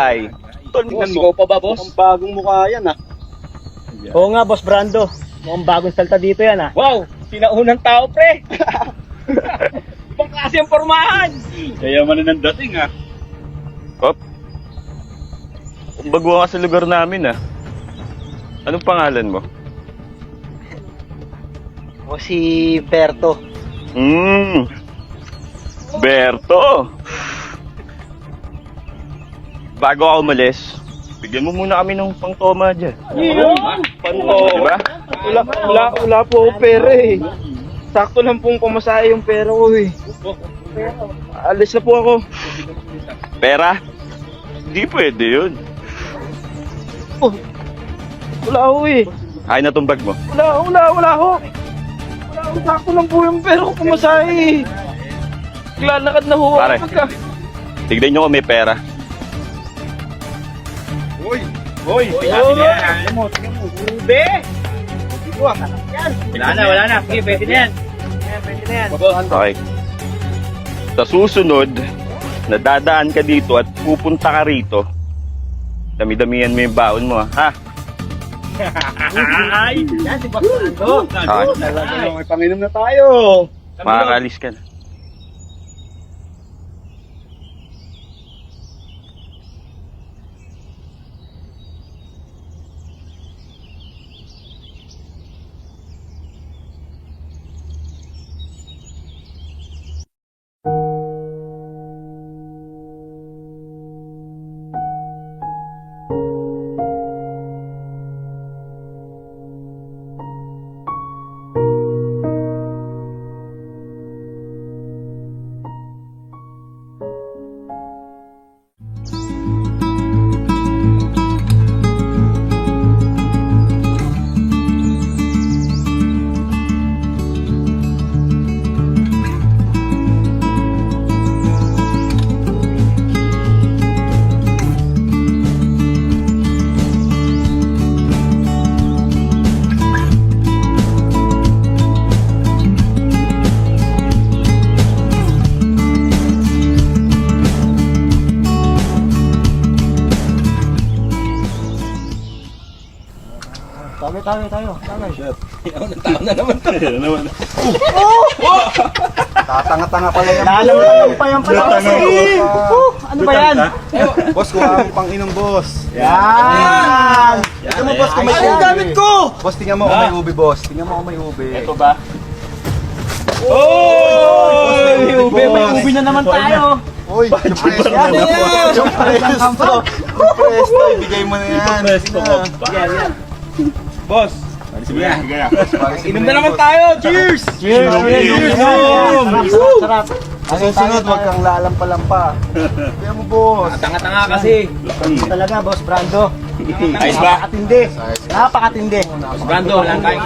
Ay, tol, Boss, ikaw pa ba, boss? Ang bagong mukha yan, ah. Oo nga, Boss Brando. Mukhang bagong salta dito yan, ah. Wow, sinaunang tao, pre. Ibang klase ang pormahan. Kaya man na ng dating, ah. Pop. Bago ka sa lugar namin, ah. Anong pangalan mo? O si Berto. Berto. Bago ako umalis, bigyan mo muna kami ng pang-toma dyan. Diba? Wala po ako pera eh. Sakto lang pong pamasahe yung pera ko eh. Alis na po ako. Pera? Hindi pwede yun. Wala ako eh. Kain na tong bag mo. Wala ako. Wala ako. Sakto lang po yung pera ko pamasahe eh. Naglalakad na ho ako. Pare. Tignan nyo kung may pera. Hoy, tingnan na yan. Tingnan mo. Ube! Wala na. Sige, pwede na yan. Okay. Sa susunod, nadadaan ka dito at pupunta ka rito. Dami-damihan mo yung baon mo, ha? Ay! Yan, si Boss Brando. Okay. May panginom na tayo. Makakalis ka na. Tayo. Tatanga-tanga pala yan. Lalang pa yan pala kasi. Ano ba yan? Boss, kuha ang panginom, boss. Yan! Tingnan mo, boss, kung may Ay, ang ube. gamit ko! Boss, tingnan mo kung may ube, boss. Tingnan mo kung may ube. Ito ba? May Ube, may ube na naman tayo. Uy, yung presto. Yan, yan. Yung presto. Yung presto, ibigay mo na yan. Yan. Boss. Sige na. Inom na naman tayo. Cheers! Cheers! Sarap. Ang susunod, huwag kang lalampa-lampa. Kaya mo, boss. Tanga-tanga kasi. Talaga, Boss Brando. Ayos ba? Napakatindi. Napakatindi. Brando, lang kayo.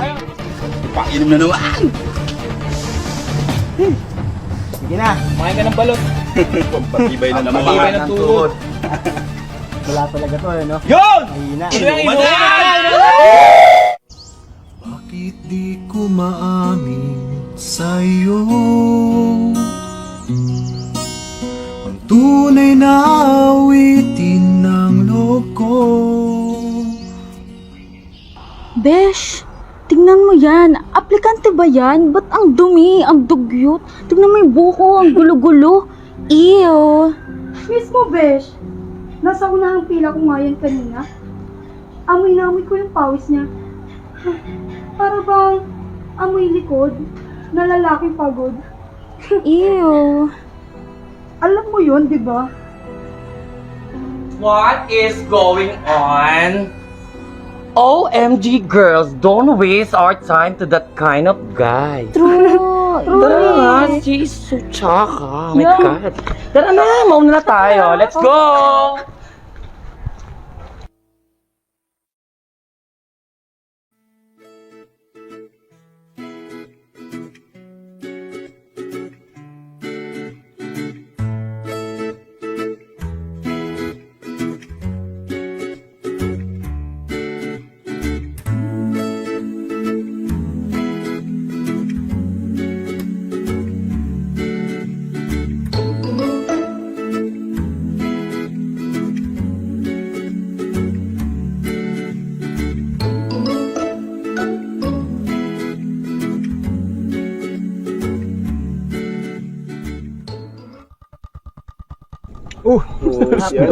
Panginom na naman. Sige na. Kumain ka ng balot. Patibay na naman. Matibay ng tuhod. Wala talaga to, no? Yun! Mahina. Ito yung inuman! Bakit di ko maamin sa'yo ang tunay na awitin ng loob ko? Besh, tignan mo yan. Aplikante ba yan? Ba't ang dumi, ang dugyot? Tignan mo yung buko, ang gulo-gulo. Ew. Mismo, Besh. Nasa unahang pila ko nga yan kanina. Amoy na amoy ko yung pawis niya. Para bang amoy likod na lalaking pagod. Ew. Alam mo yun, di ba? What is going on? OMG girls, don't waste our time to that kind of guy. True. Tara na, Truly. she is so tsaka. Oh my Yeah. God. Tara na, mauna na tayo. Let's go!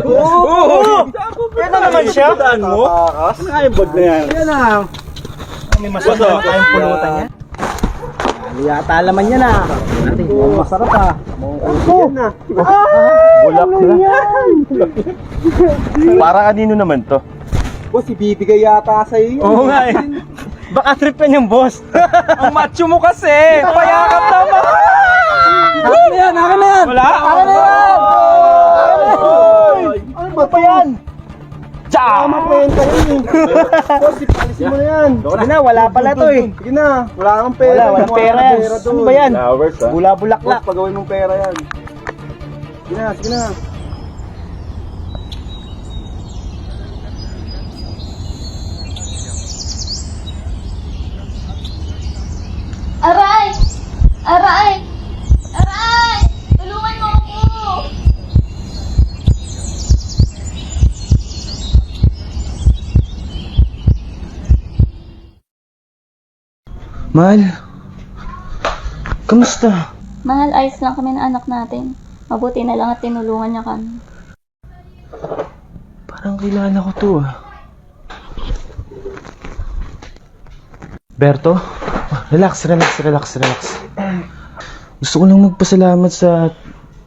Oo! Yan na naman siya. Mo? Ano nga yung bag na yan? Yan na. May masarap na tayong pulutan niya. Yata alaman niya na. Masarap ah. Yan na. Bulak na. Para kanino naman to? Boss, ibibigay yata sa'yo yun. Oo nga eh. Baka trip ka niyang boss. Ang macho mo kasi. Payakap naman. Akin na yan, akin na yan. Wala. Akin na yan. Ano ba pa yan? Tama pa yan tayo eh. Boss, ipalisin mo na yan. Sige na, wala pala to eh. Sige na, wala kang pera. Wala, walang pera yan. doon. Ano ba yan? Flowers ha? Bula-bulaklak. Boss, pagawin mong pera yan. Sige na, sige na. Aray! Aray! Aray! Tulungan mo ako! Mahal, kamusta? Mahal, ayos lang kami ng anak natin. Mabuti na lang at tinulungan niya kami. Parang kilala ko to ah. Berto? Relax. Gusto ko lang magpasalamat sa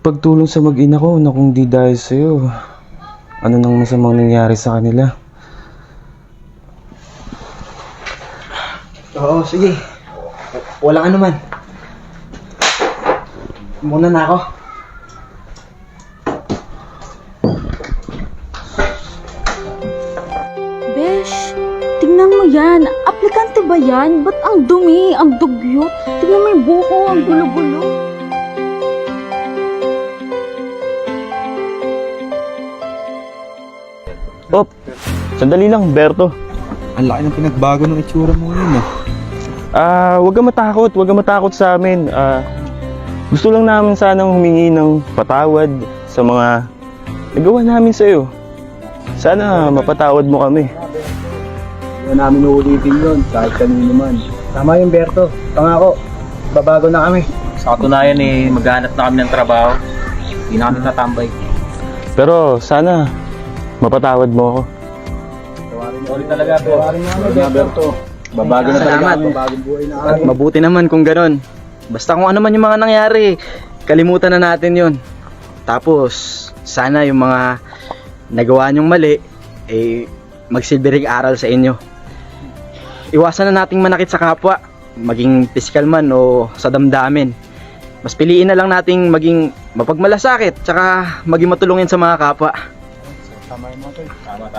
pagtulong sa mag-ina ko na kung di dahil sa'yo. Ano nang masamang nangyari sa kanila? Oo, sige. Walang ano man. Muna na ako. Besh, tingnan mo yan. Aplikante ba yan? Ba't ang dumi, ang dugyot? Tingnan mo yung buko, ang gulo-gulo. Op, sandali lang, Berto. Ang laki ng pinagbago ng itsura mo ngayon ah. Huwag kang matakot sa amin. Gusto lang namin sanang humingi ng patawad sa mga nagawa namin sa'yo. Sana mapatawad mo kami. Hindi na namin uulitin yun, kahit kanino man. Tama yung Berto. Pangako, babago na kami. Sa katunayan eh, maghanap na kami ng trabaho. Hindi na kami tatambay. Pero sana mapatawad mo ako. Sorry talaga, Tawarin mo kami, Berto. Babago na talaga Salamat. ang bagong buhay na At mabuti naman kung ganon. Basta kung ano man yung mga nangyari, kalimutan na natin yun. Tapos, sana yung mga nagawa nyong mali, eh, magsilbiring aral sa inyo. Iwasan na nating manakit sa kapwa, maging physical man o sa damdamin. Mas piliin na lang nating maging mapagmalasakit, tsaka maging matulungin sa mga kapwa.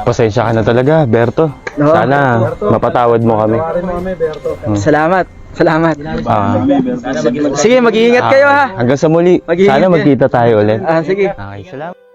Pasensya ka na talaga, Berto. No, Sana mapatawad mo kami. Tawarin mo kami, Berto. Salamat. Ah, Sige, mag-iingat kayo ha. hanggang sa muli. Mag-iingat Sana kayo. magkita tayo ulit. Sige. Okay, salamat.